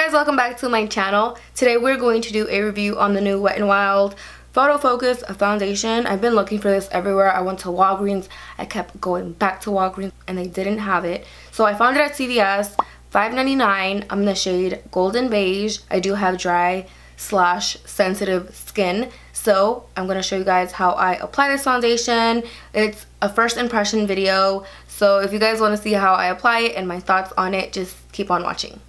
guys, welcome back to my channel. Today we're going to do a review on the new Wet n Wild Photo Focus foundation. I've been looking for this everywhere. I went to Walgreens. I kept going back to Walgreens and they didn't have it. So I found it at CVS, $5.99. I'm in the shade Golden Beige. I do have dry / sensitive skin. So I'm going to show you guys how I apply this foundation. It's a first impression video. So if you guys want to see how I apply it and my thoughts on it, just keep on watching.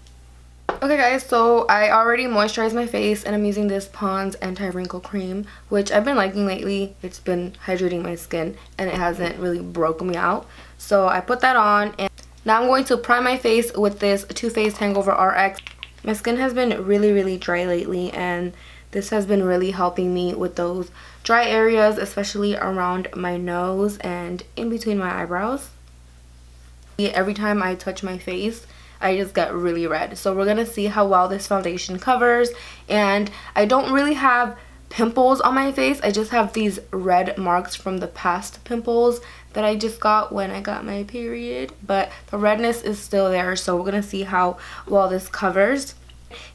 Okay guys, so I already moisturized my face and I'm using this Pond's Anti-Wrinkle Cream, which I've been liking lately. It's been hydrating my skin and it hasn't really broken me out. So I put that on and now I'm going to prime my face with this Too Faced Hangover RX. My skin has been really dry lately and this has been really helping me with those dry areas, especially around my nose and in between my eyebrows. Every time I touch my face, I just get really red. So we're gonna see how well this foundation covers. And I don't really have pimples on my face. I just have these red marks from the past pimples that I just got when I got my period. But the redness is still there. So we're gonna see how well this covers.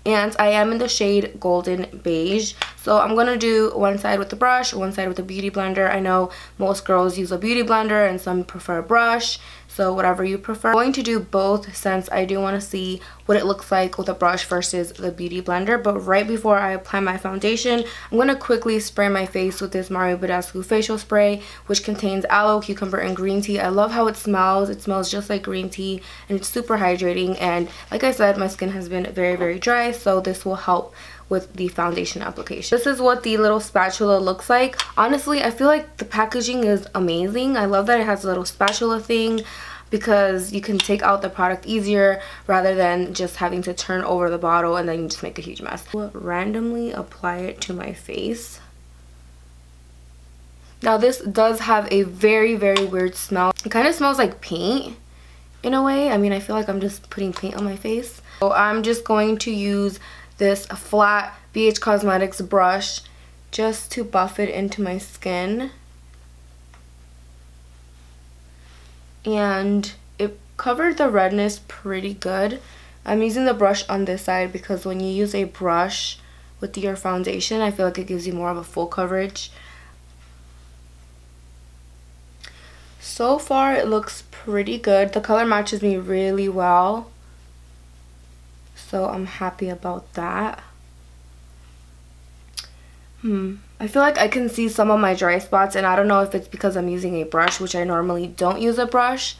And I am in the shade Golden Beige. So I'm going to do one side with the brush, one side with a beauty blender. I know most girls use a beauty blender and some prefer a brush. So whatever you prefer. I'm going to do both since I do want to see what it looks like with a brush versus the beauty blender. But right before I apply my foundation, I'm going to quickly spray my face with this Badescu facial spray, which contains aloe, cucumber, and green tea. I love how it smells. It smells just like green tea and it's super hydrating. And like I said, my skin has been very dry, so this will help with the foundation application. This is what the little spatula looks like. Honestly, I feel like the packaging is amazing. I love that it has a little spatula thing because you can take out the product easier rather than just having to turn over the bottle and then you just make a huge mess. I'll randomly apply it to my face. Now this does have a very weird smell. It kind of smells like paint in a way. I mean, I feel like I'm just putting paint on my face. So I'm just going to use this flat BH Cosmetics brush just to buff it into my skin. And it covered the redness pretty good. I'm using the brush on this side because when you use a brush with your foundation, I feel like it gives you more of a full coverage. So far it looks pretty good. The color matches me really well. So I'm happy about that. I feel like I can see some of my dry spots and I don't know if it's because I'm using a brush, which I normally don't use a brush.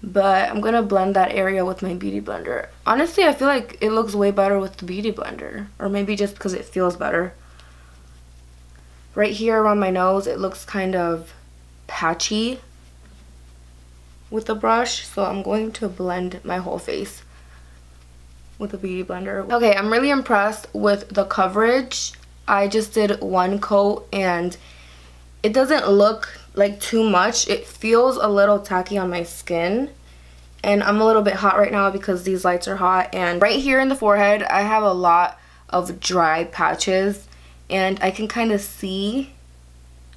But I'm going to blend that area with my beauty blender. Honestly, I feel like it looks way better with the beauty blender. Or maybe just because it feels better. Right here around my nose, it looks kind of patchy with the brush. So I'm going to blend my whole face with a beauty blender. Okay, I'm really impressed with the coverage. I just did one coat and it doesn't look like too much. It feels a little tacky on my skin. And I'm a little bit hot right now because these lights are hot. And right here in the forehead, I have a lot of dry patches. And I can kind of see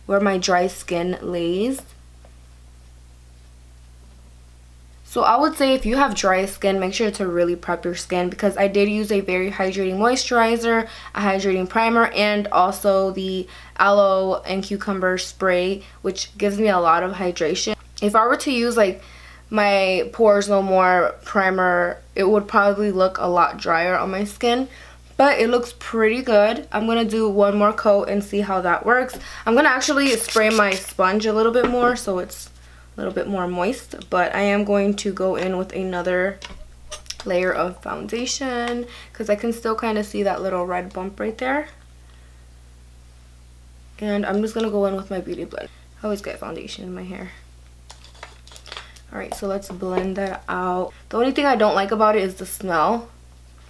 where my dry skin lays. So I would say if you have dry skin, make sure to really prep your skin because I did use a very hydrating moisturizer, a hydrating primer, and also the aloe and cucumber spray, which gives me a lot of hydration. If I were to use like my Pores No More primer, it would probably look a lot drier on my skin. But it looks pretty good. I'm going to do one more coat and see how that works. I'm going to actually spray my sponge a little bit more so it's a little bit more moist, but I am going to go in with another layer of foundation because I can still kind of see that little red bump right there. And I'm just going to go in with my beauty blender. I always get foundation in my hair. Alright, so let's blend that out. The only thing I don't like about it is the smell.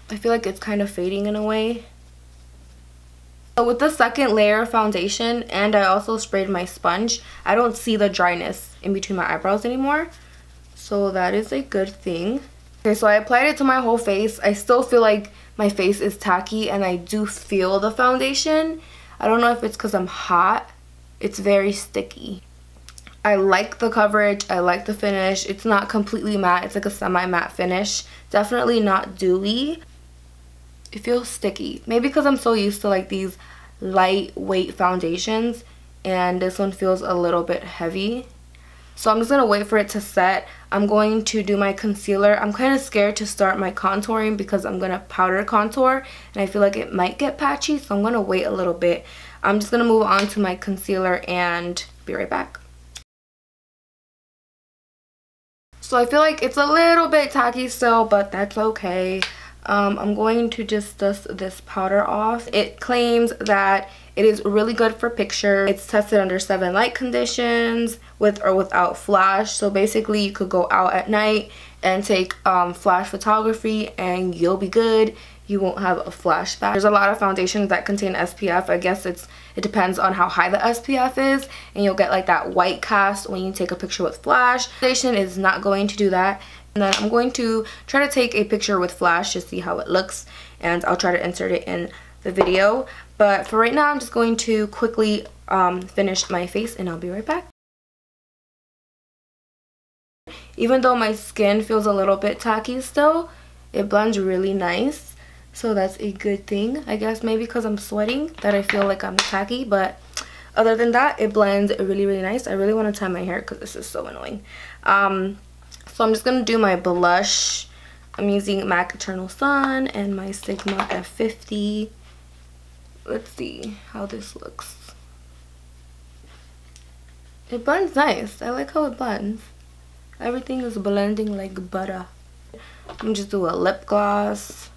I feel like it's kind of fading in a way. So with the second layer of foundation, and I also sprayed my sponge, I don't see the dryness in between my eyebrows anymore. So that is a good thing. Okay, so I applied it to my whole face. I still feel like my face is tacky and I do feel the foundation. I don't know if it's because I'm hot. It's very sticky. I like the coverage. I like the finish. It's not completely matte. It's like a semi-matte finish. Definitely not dewy. it feels sticky. Maybe because I'm so used to like these lightweight foundations, and this one feels a little bit heavy. So I'm just going to wait for it to set. I'm going to do my concealer. I'm kind of scared to start my contouring because I'm going to powder contour and I feel like it might get patchy, so I'm going to wait a little bit. I'm just going to move on to my concealer and be right back. So I feel like it's a little bit tacky still, but that's okay. I'm going to just dust this powder off. It claims that it is really good for pictures. It's tested under 7 light conditions, with or without flash. So basically you could go out at night and take flash photography and you'll be good. You won't have a flashback. There's a lot of foundations that contain SPF. I guess it depends on how high the SPF is, and you'll get like that white cast when you take a picture with flash. Foundation is not going to do that. And then I'm going to try to take a picture with flash to see how it looks, and I'll try to insert it in the video. But for right now, I'm just going to quickly finish my face and I'll be right back. Even though my skin feels a little bit tacky still, it blends really nice. So that's a good thing. I guess maybe because I'm sweating that I feel like I'm tacky, but other than that, it blends really, really nice. I really want to tie my hair because this is so annoying. So I'm just going to do my blush. I'm using MAC Eternal Sun and my Sigma F50. Let's see how this looks. It blends nice. I like how it blends. Everything is blending like butter. I'm gonna just do a lip gloss.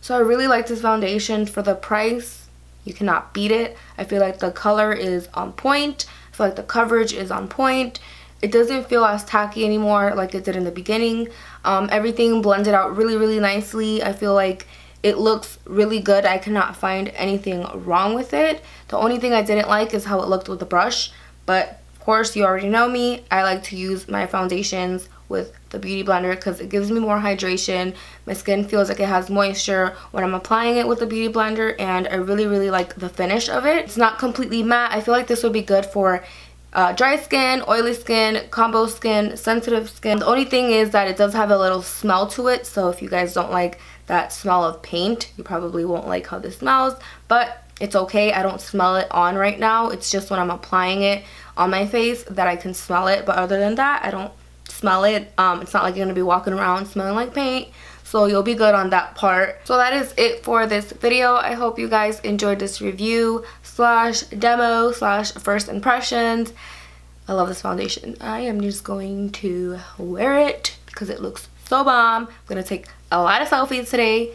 So I really like this foundation. For the price, you cannot beat it. I feel like the color is on point. I feel like the coverage is on point. It doesn't feel as tacky anymore like it did in the beginning. Everything blended out really, really nicely. I feel like it looks really good. I cannot find anything wrong with it. The only thing I didn't like is how it looked with the brush. But of course, you already know me. I like to use my foundations with the beauty blender because it gives me more hydration. My skin feels like it has moisture when I'm applying it with the beauty blender, and I really, really like the finish of it. It's not completely matte. I feel like this would be good for dry skin, oily skin, combo skin, sensitive skin. The only thing is that it does have a little smell to it, so if you guys don't like that smell of paint, you probably won't like how this smells, but it's okay. I don't smell it on right now. It's just when I'm applying it on my face that I can smell it, but other than that, I don't smell it. It's not like you're gonna be walking around smelling like paint, so you'll be good on that part. So that is it for this video. I hope you guys enjoyed this review slash demo slash first impressions. I love this foundation. I am just going to wear it because it looks so bomb. I'm gonna take a lot of selfies today,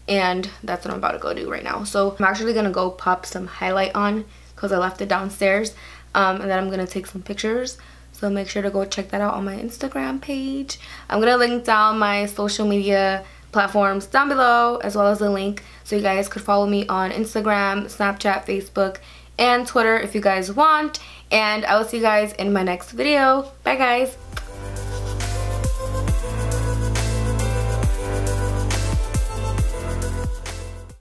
and that's what I'm about to go do right now. So I'm actually gonna go pop some highlight on because I left it downstairs, and then I'm gonna take some pictures. So make sure to go check that out on my Instagram page. I'm gonna link down my social media platforms down below, as well as a link so you guys could follow me on Instagram, Snapchat, Facebook, and Twitter if you guys want. And I will see you guys in my next video. Bye guys.